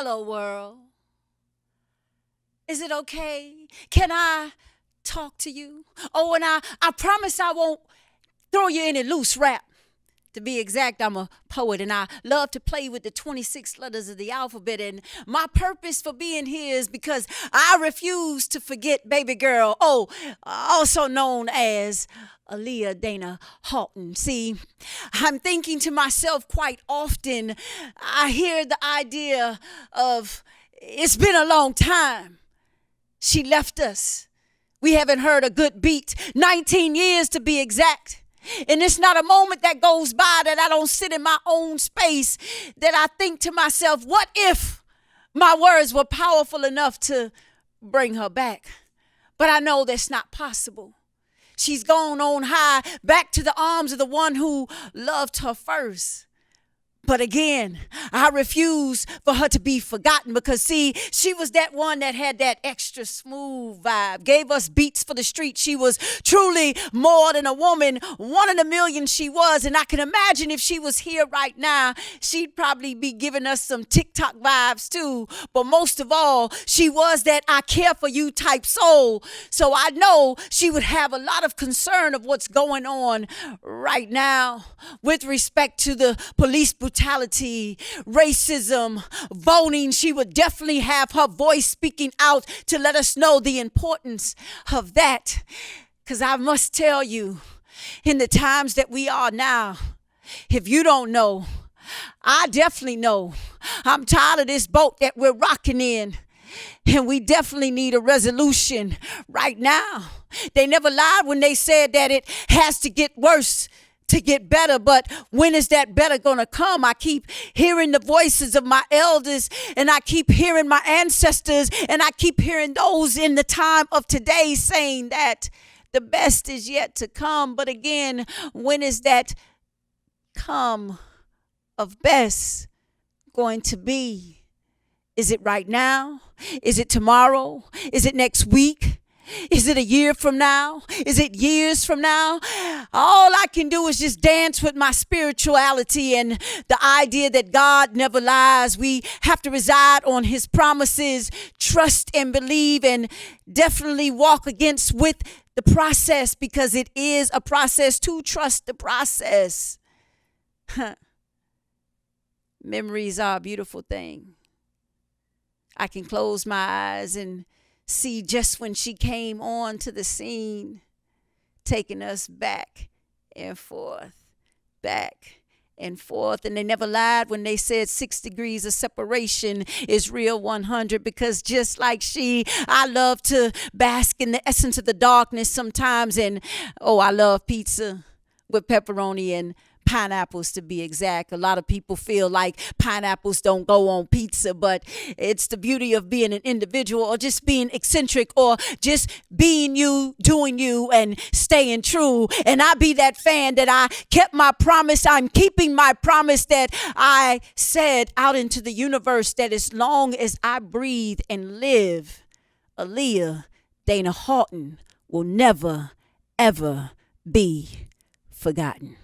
Hello, world. Is it okay? Can I talk to you? Oh, and I promise I won't throw you any loose rap. To be exact, I'm a poet and I love to play with the 26 letters of the alphabet. And my purpose for being here is because I refuse to forget baby girl, also known as Aaliyah Dana Halton. See, I'm thinking to myself quite often, I hear the idea of it's been a long time. She left us. We haven't heard a good beat, 19 years to be exact. And it's not a moment that goes by that I don't sit in my own space, that I think to myself, what if my words were powerful enough to bring her back? But I know that's not possible. She's gone on high, back to the arms of the one who loved her first. But again, I refuse for her to be forgotten because, see, she was that one that had that extra smooth vibe, gave us beats for the street. She was truly more than a woman, one in a million she was. And I can imagine if she was here right now, she'd probably be giving us some TikTok vibes too. But most of all, she was that I care for you type soul. So I know she would have a lot of concern of what's going on right now with respect to the police brutality, racism, voting. She would definitely have her voice speaking out to let us know the importance of that. Because I must tell you, in the times that we are now, if you don't know, I definitely know. I'm tired of this boat that we're rocking in. And we definitely need a resolution right now. They never lied when they said that it has to get worse to get better, but when is that better gonna come? I keep hearing the voices of my elders, and I keep hearing my ancestors, and I keep hearing those in the time of today saying that the best is yet to come. But again, when is that come of best going to be? Is it right now? Is it tomorrow? Is it next week? Is it a year from now? Is it years from now? All I can do is just dance with my spirituality and the idea that God never lies. We have to reside on his promises, trust and believe, and definitely walk against with the process, because it is a process to trust the process. Memories are a beautiful thing. I can close my eyes and see just when she came on to the scene, taking us back and forth, back and forth. And they never lied when they said 6 degrees of separation is real 100, because just like she, I love to bask in the essence of the darkness sometimes. And I love pizza with pepperoni and pineapples, to be exact. A lot of people feel like pineapples don't go on pizza, but it's the beauty of being an individual, or just being eccentric, or just being you, doing you, and staying true. And I be that fan that I kept my promise. I'm keeping my promise that I said out into the universe, that as long as I breathe and live, Aaliyah Dana Halton will never, ever be forgotten.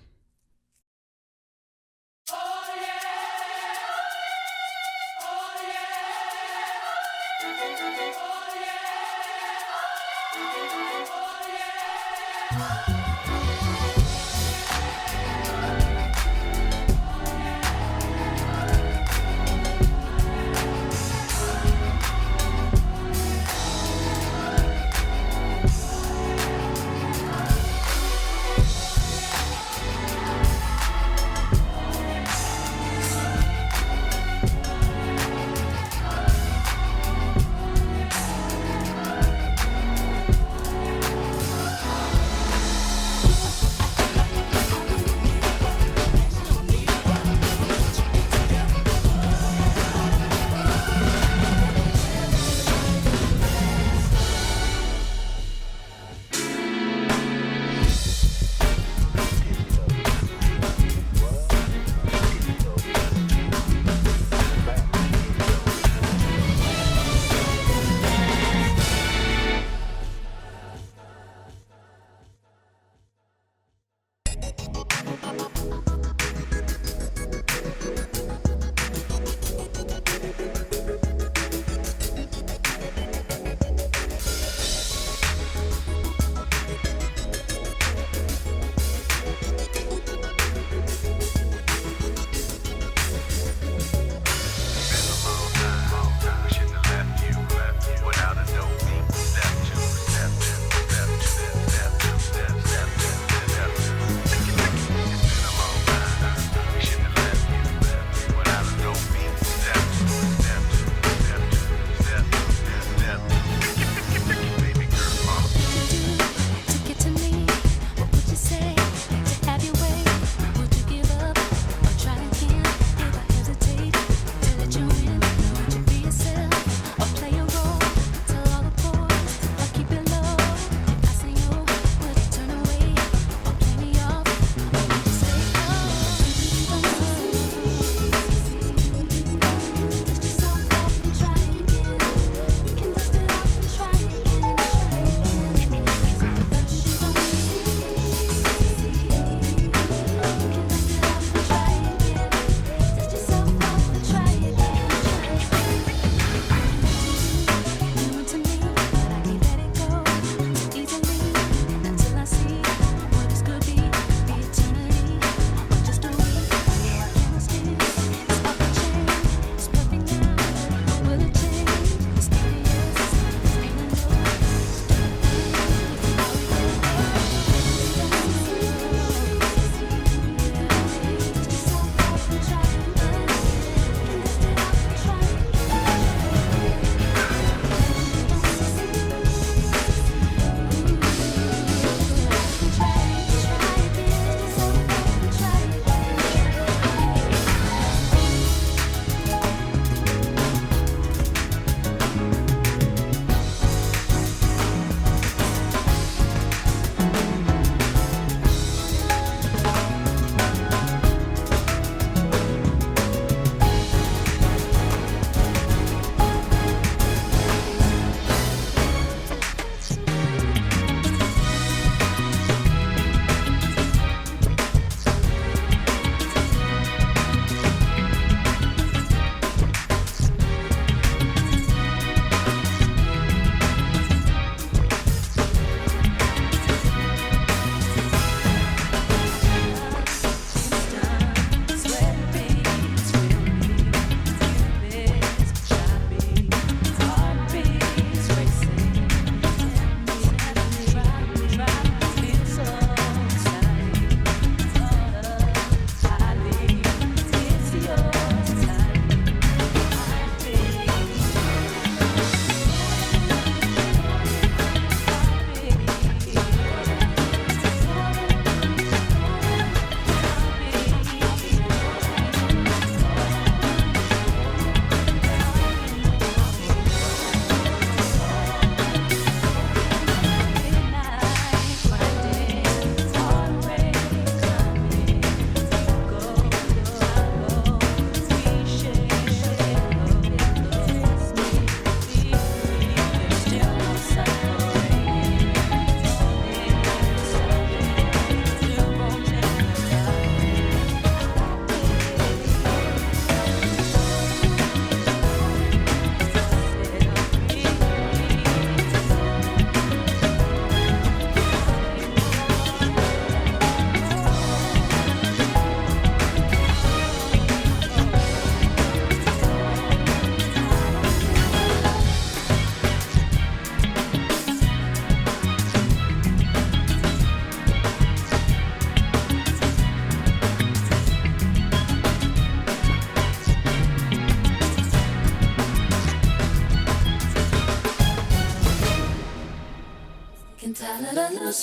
And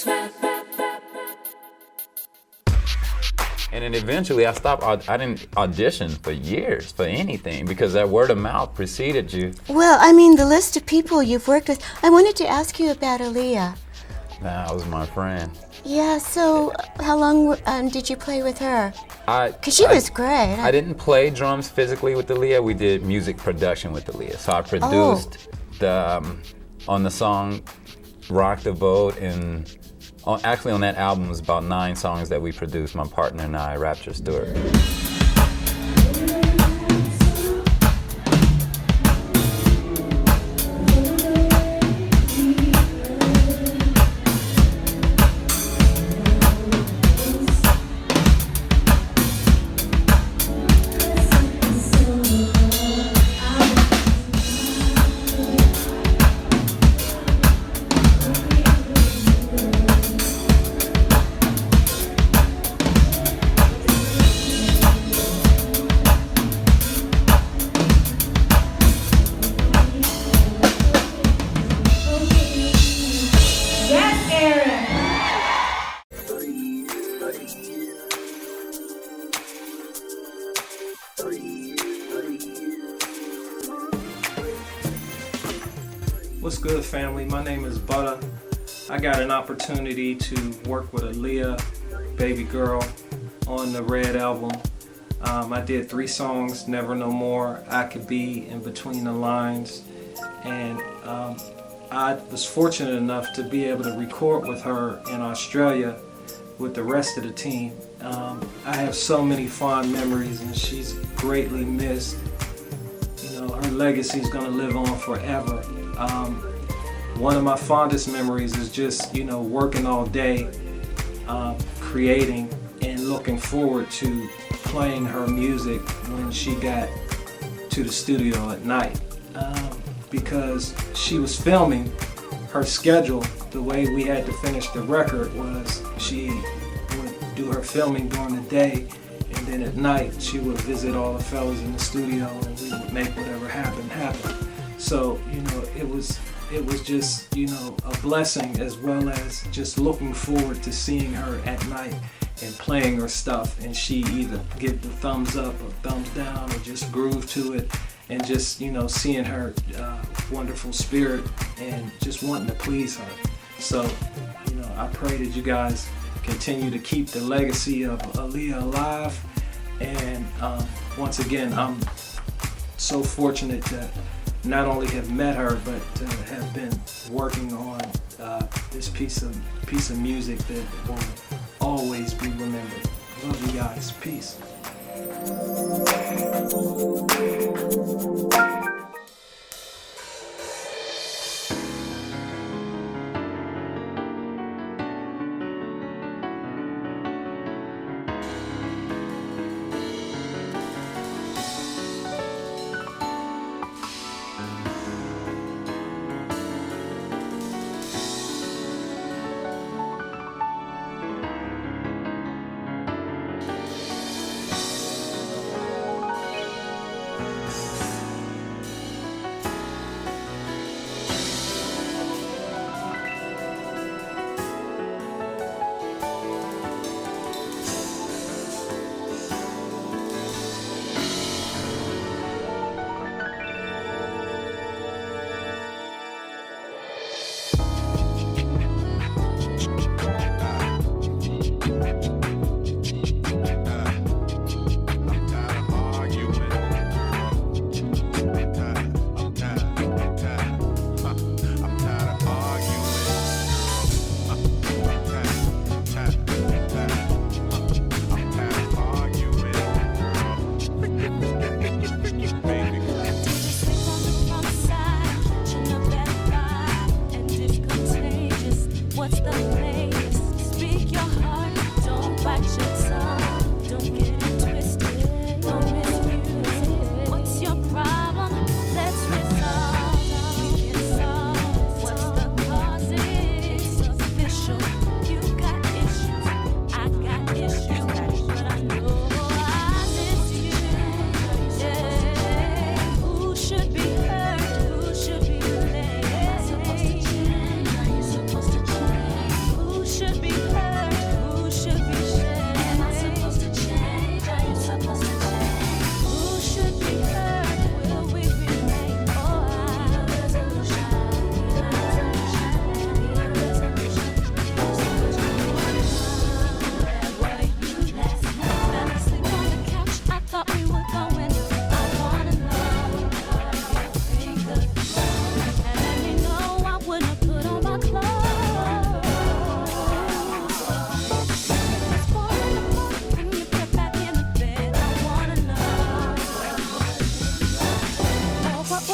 then eventually I stopped, I didn't audition for years for anything because that word of mouth preceded you. Well, I mean, the list of people you've worked with. I wanted to ask you about Aaliyah. That was my friend. Yeah, so how long did you play with her? Because she was great. I didn't play drums physically with Aaliyah. We did music production with Aaliyah. So I produced on the song Rock the Boat, and actually on that album was about 9 songs that we produced, my partner and I, Rapture Stewart. What's good, family? My name is Butter. I got an opportunity to work with Aaliyah, Baby Girl, on the Red album. I did 3 songs, Never No More, I Could Be, In Between the Lines, and I was fortunate enough to be able to record with her in Australia with the rest of the team. I have so many fond memories, and she's greatly missed. You know, her legacy is going to live on forever. One of my fondest memories is just, working all day, creating, and looking forward to playing her music when she got to the studio at night. Because she was filming, her schedule, the way we had to finish the record was she would do her filming during the day, and then at night she would visit all the fellas in the studio, and we would make whatever happen. So, it was just, a blessing, as well as just looking forward to seeing her at night and playing her stuff, and she either give the thumbs up or thumbs down or just groove to it, and just, seeing her wonderful spirit and just wanting to please her. So, I pray that you guys continue to keep the legacy of Aaliyah alive, and once again, I'm so fortunate to not only have met her, but to have been working on this piece of music that will always be remembered. Love you guys. Peace.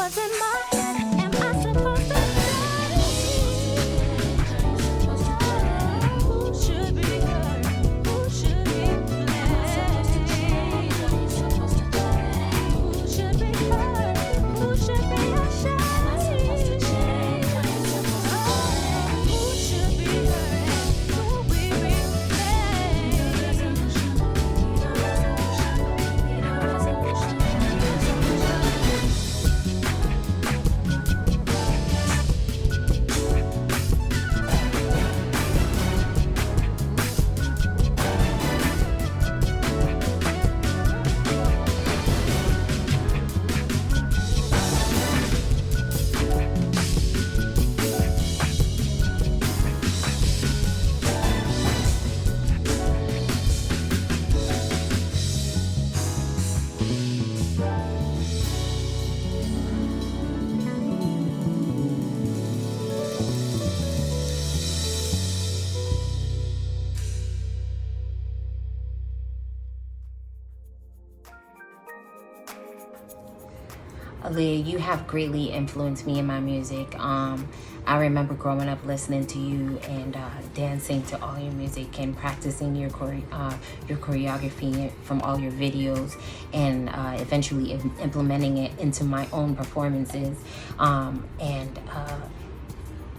What's in my head? Am I supposed to who should be hurt? Who should be blamed? Who should be hurt? Who should be ashamed? Who should be hurt? Who we Aaliyah, you have greatly influenced me in my music. I remember growing up listening to you and dancing to all your music and practicing your choreography from all your videos, and eventually implementing it into my own performances.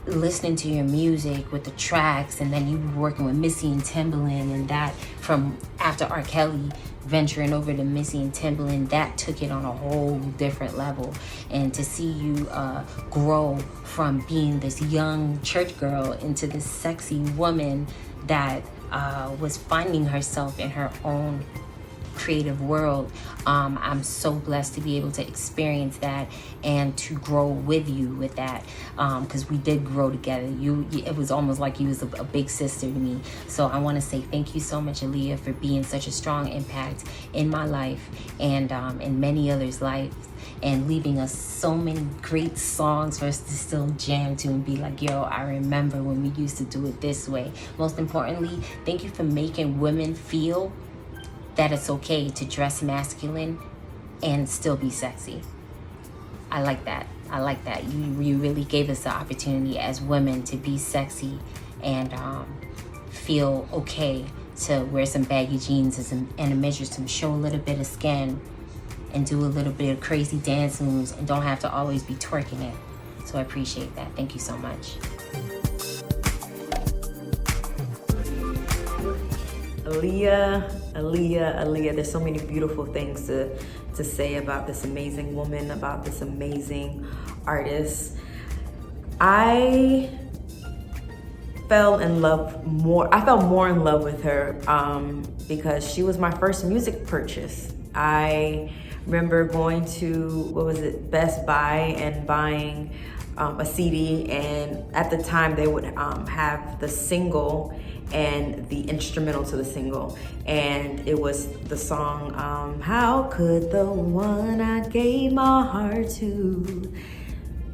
Listening to your music with the tracks, and then you working with Missy and Timbaland, and that from after R. Kelly venturing over to Missy and Timbaland, that took it on a whole different level. And to see you grow from being this young church girl into this sexy woman that was finding herself in her own creative world, I'm so blessed to be able to experience that and to grow with you with that, because we did grow together. It was almost like you was a big sister to me. So I want to say thank you so much, Aaliyah, for being such a strong impact in my life and in many others' lives, and leaving us so many great songs for us to still jam to and be like, yo, I remember when we used to do it this way. Most importantly, thank you for making women feel that it's okay to dress masculine and still be sexy. I like that. You really gave us the opportunity as women to be sexy and feel okay to wear some baggy jeans and a measure, to show a little bit of skin and do a little bit of crazy dance moves and don't have to always be twerking it. So I appreciate that. Thank you so much. Aaliyah. There's so many beautiful things to say about this amazing woman, about this amazing artist. I fell more in love with her because she was my first music purchase. I remember going to, Best Buy and buying a CD, and at the time they would have the single and the instrumental to the single, and it was the song How Could the One I Gave My Heart To,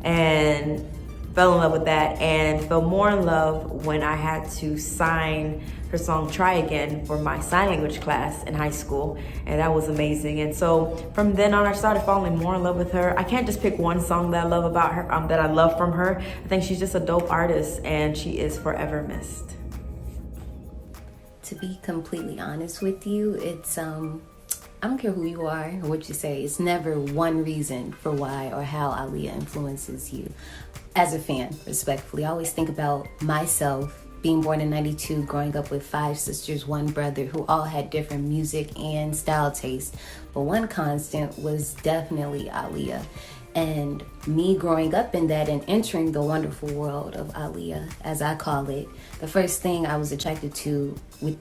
and fell in love with that, and fell more in love when I had to sign her song Try Again for my sign language class in high school, and that was amazing. And so from then on I started falling more in love with her. I can't just pick one song that I love about her, that I love from her. I think she's just a dope artist, and she is forever missed. To be completely honest with you, it's I don't care who you are or what you say, it's never one reason for why or how Aaliyah influences you. As a fan, respectfully, I always think about myself being born in 92, growing up with 5 sisters, 1 brother, who all had different music and style taste. But one constant was definitely Aaliyah. And me growing up in that and entering the wonderful world of Aaliyah, as I call it, the first thing I was attracted to, with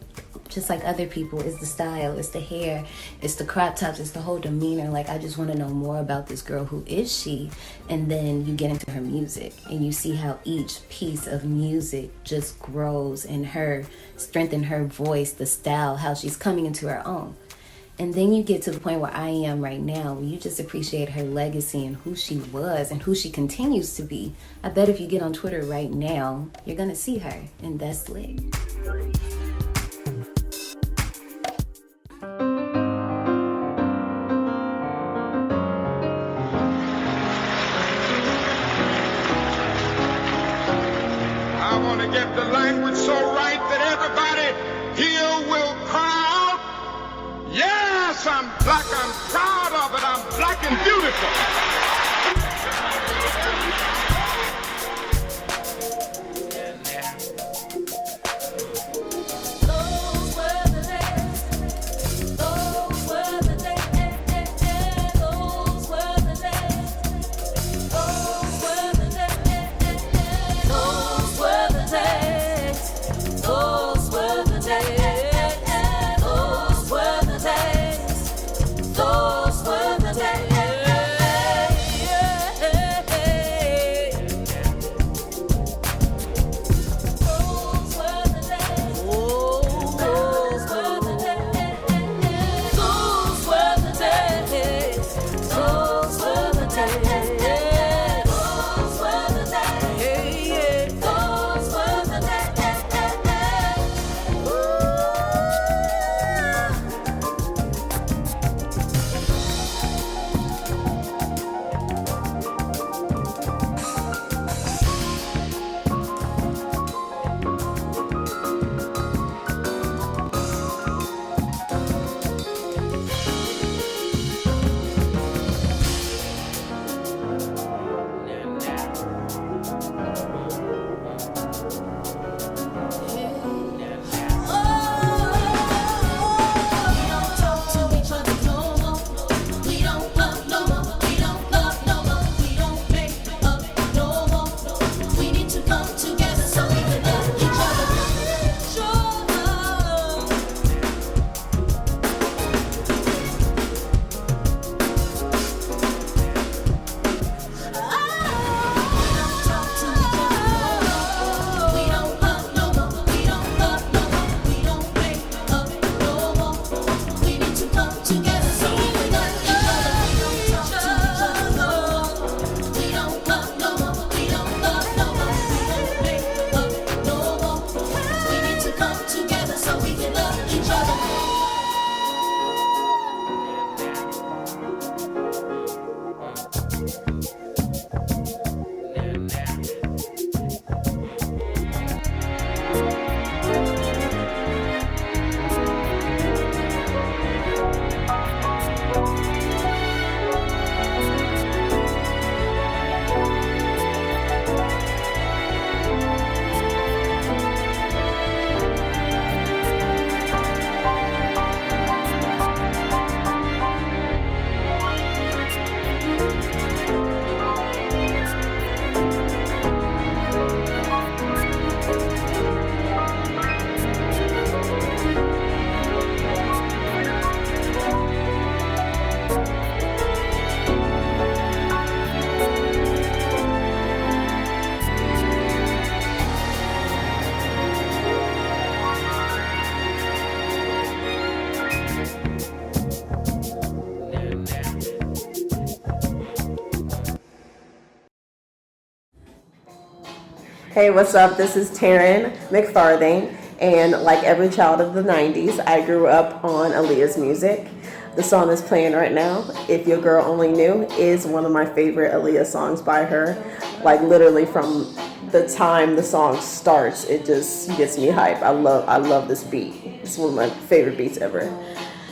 just like other people, is the style, it's the hair, it's the crop tops, it's the whole demeanor. Like, I just want to know more about this girl. Who is she? And then you get into her music and you see how each piece of music just grows in her, strengthen her voice, the style, how she's coming into her own. And then you get to the point where I am right now, where you just appreciate her legacy and who she was and who she continues to be. I bet if you get on Twitter right now, you're gonna see her, and that's lit. so right that everybody here will cry out, yes, I'm black, I'm proud of it, I'm black and beautiful. Hey, what's up? This is Taryn McFarthing, and like every child of the 90s, I grew up on Aaliyah's music. The song that's playing right now, If Your Girl Only Knew, is one of my favorite Aaliyah songs by her. Like literally from the time the song starts, it just gets me hype. I love this beat. It's one of my favorite beats ever.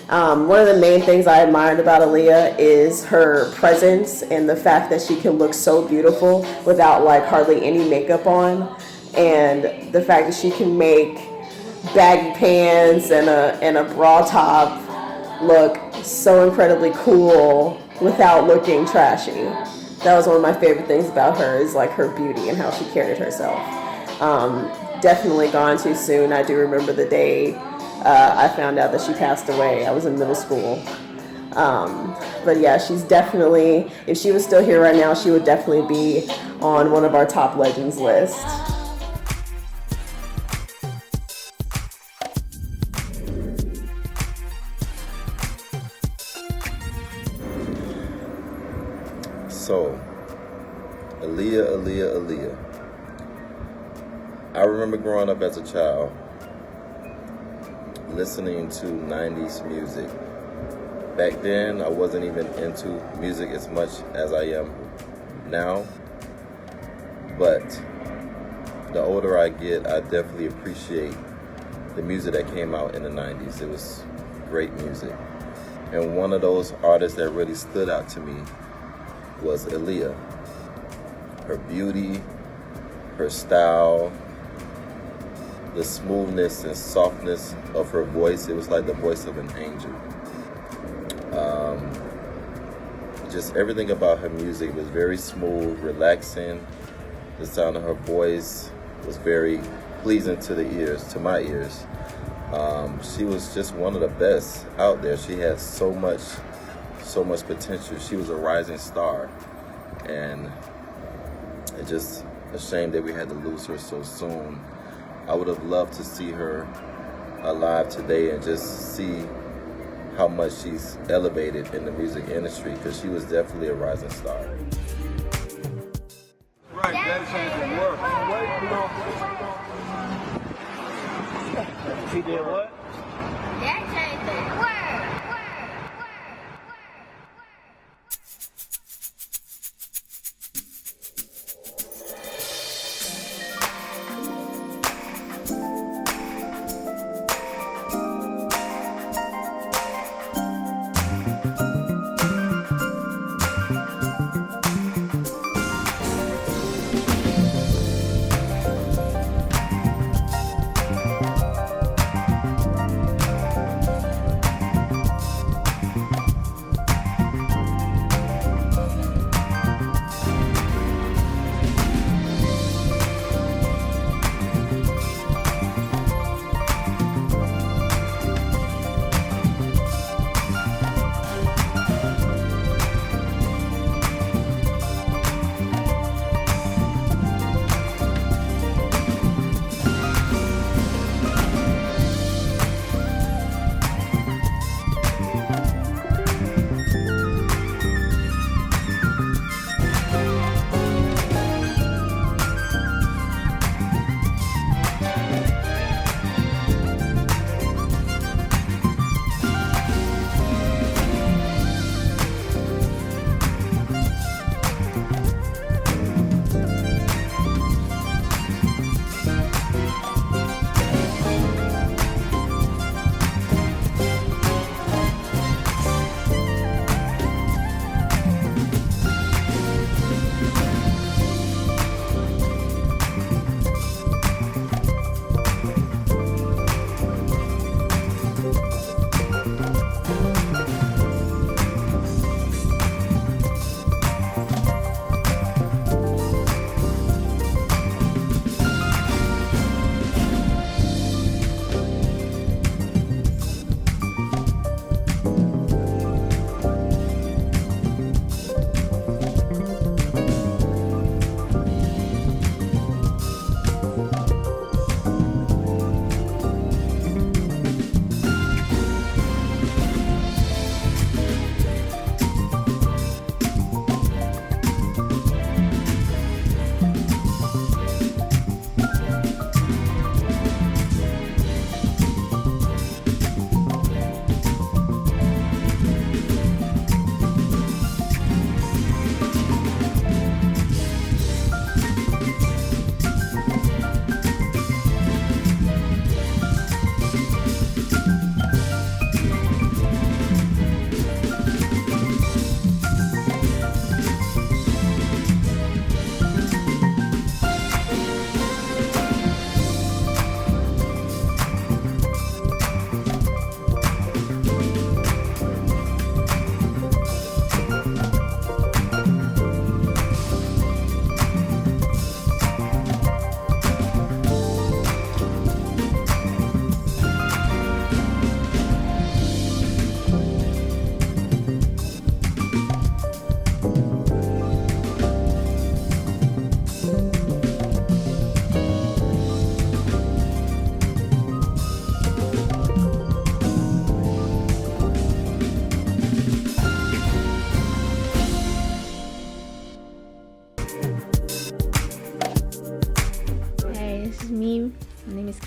One of the main things I admired about Aaliyah is her presence and the fact that she can look so beautiful without like hardly any makeup on, and the fact that she can make baggy pants and a bra top look so incredibly cool without looking trashy. That was one of my favorite things about her, is like her beauty and how she carried herself. Definitely gone too soon. I do remember the day I found out that she passed away. I was in middle school. But yeah, she's definitely, if she was still here right now, she would definitely be on one of our top legends list. So, Aaliyah. I remember growing up as a child, listening to 90s music. Back then, I wasn't even into music as much as I am now, but the older I get, I definitely appreciate the music that came out in the 90s. It was great music. And one of those artists that really stood out to me was Aaliyah. Her beauty, her style, the smoothness and softness of her voice. It was like the voice of an angel. Just everything about her music was very smooth, relaxing. The sound of her voice was very pleasing to the ears, to my ears. She was just one of the best out there. She had so much potential. She was a rising star, and it's just a shame that we had to lose her so soon. I would have loved to see her alive today and just see how much she's elevated in the music industry, because she was definitely a rising star. Right, that changed the world. He did what? That changed the world.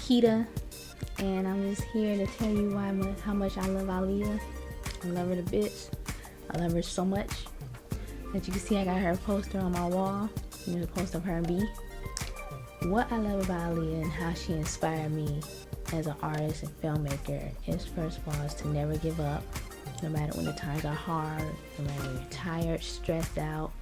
Kita, and I'm just here to tell you how much I love Aaliyah. I love her to bitch. I love her so much. As you can see, I got her poster on my wall. There's a poster of her and B. What I love about Aaliyah and how she inspired me as an artist and filmmaker is, first of all, is to never give up, no matter when the times are hard, no matter when you're tired, stressed out.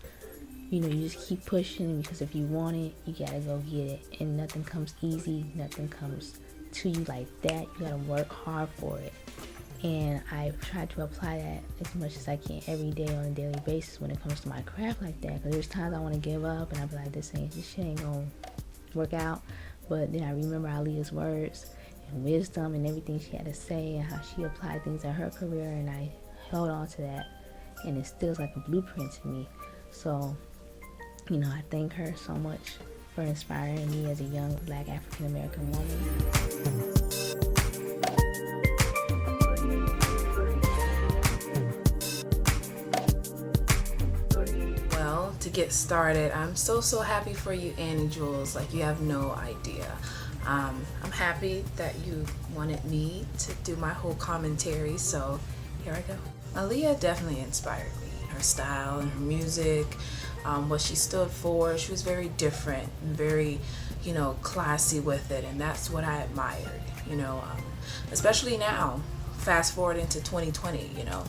You know, you just keep pushing, because if you want it, you gotta go get it. And nothing comes easy, nothing comes to you like that. You gotta work hard for it. And I've tried to apply that as much as I can every day on a daily basis when it comes to my craft like that. Because there's times I want to give up and I'll be like, this shit ain't gonna work out. But then I remember Aaliyah's words and wisdom and everything she had to say and how she applied things in her career, and I held on to that, and it still is like a blueprint to me. So, you know, I thank her so much for inspiring me as a young Black African American woman. To get started, I'm so happy for you, Annie Jules. Like, you have no idea. I'm happy that you wanted me to do my whole commentary, so here I go. Aaliyah definitely inspired me. Her style and her music, what she stood for. She was very different and very, you know, classy with it, and that's what I admired, you know, especially now, fast forward into 2020, you know.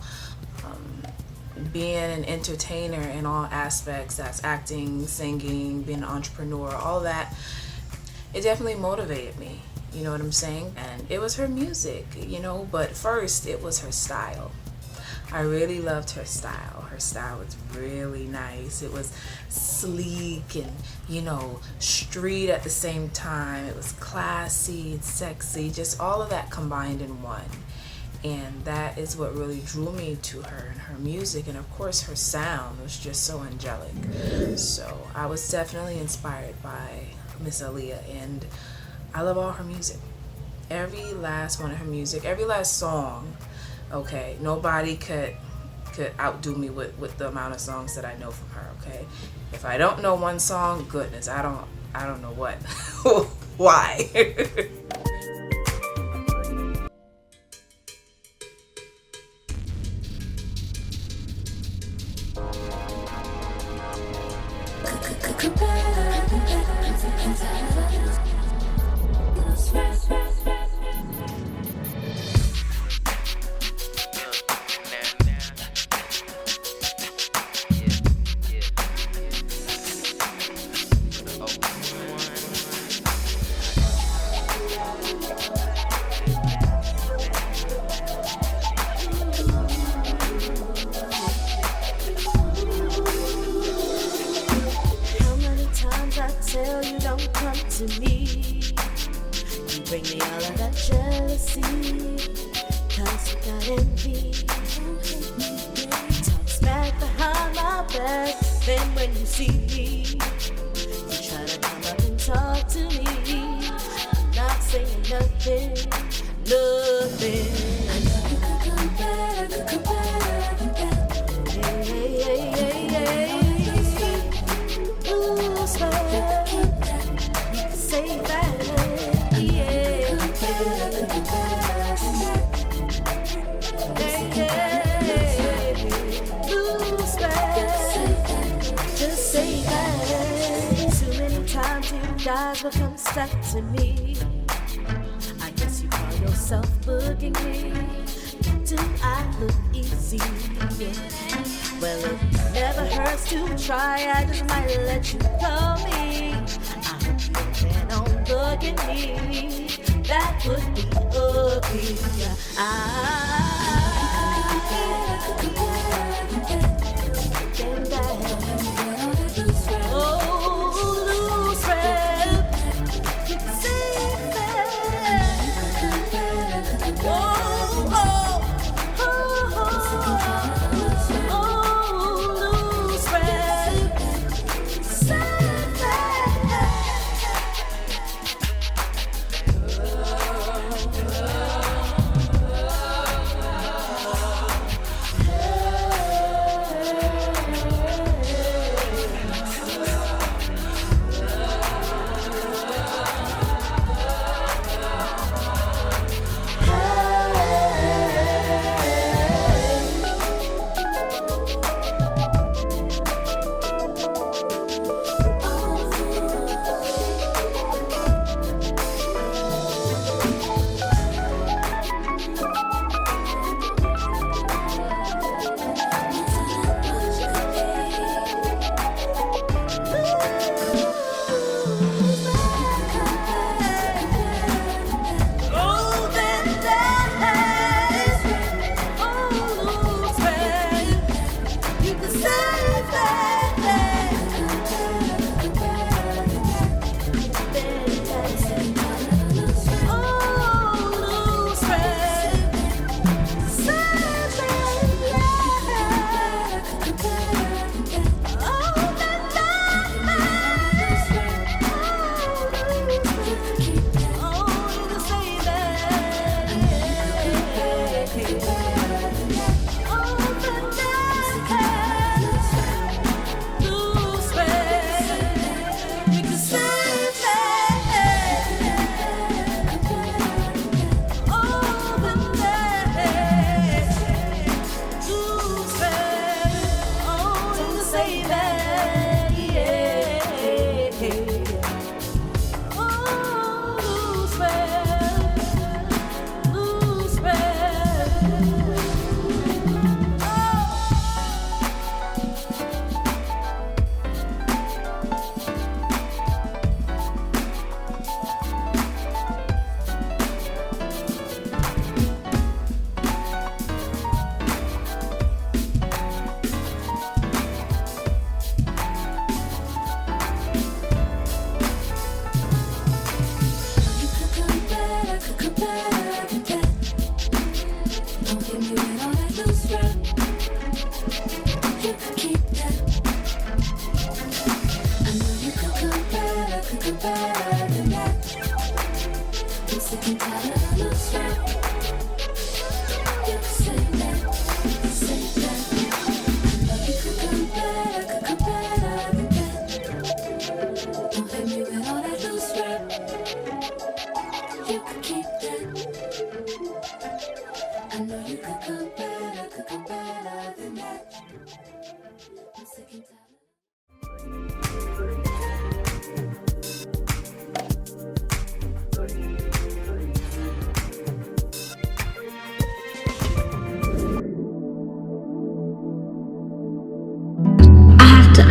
Being an entertainer in all aspects, that's acting, singing, being an entrepreneur, all that, it definitely motivated me, you know what I'm saying? And it was her music, you know, but first it was her style. I really loved her style. Her style was really nice. It was sleek and, you know, street at the same time. It was classy and sexy, just all of that combined in one. And that is what really drew me to her and her music, and of course her sound was just so angelic. So I was definitely inspired by Miss Aaliyah, and I love all her music. Every last one of her music, every last song. Okay, nobody could outdo me with the amount of songs that I know from her. Okay, if I don't know one song, goodness, I don't know what why. Guys will come stuck to me. I guess you call yourself booking me. Do I look easy? Yeah. Well, it never hurts to try. I just might let you call me. I hope you plan on booking me. That would be ugly.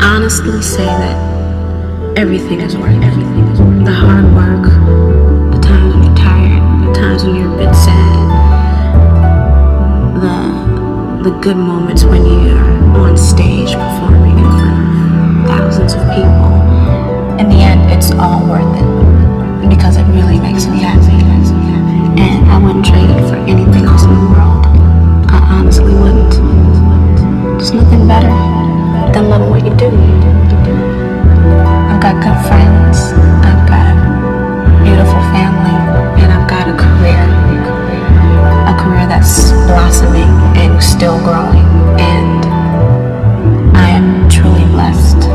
honestly say that everything is worth it. The hard work, the times when you're tired, the times when you're a bit sad, the good moments when you're on stage performing in front of thousands of people. In the end, it's all worth it because it really makes me happy. And I wouldn't trade it for anything else in the world. I honestly wouldn't. There's nothing better than loving what you do. I've got good friends, I've got a beautiful family, and I've got a career that's blossoming and still growing, and I am truly blessed.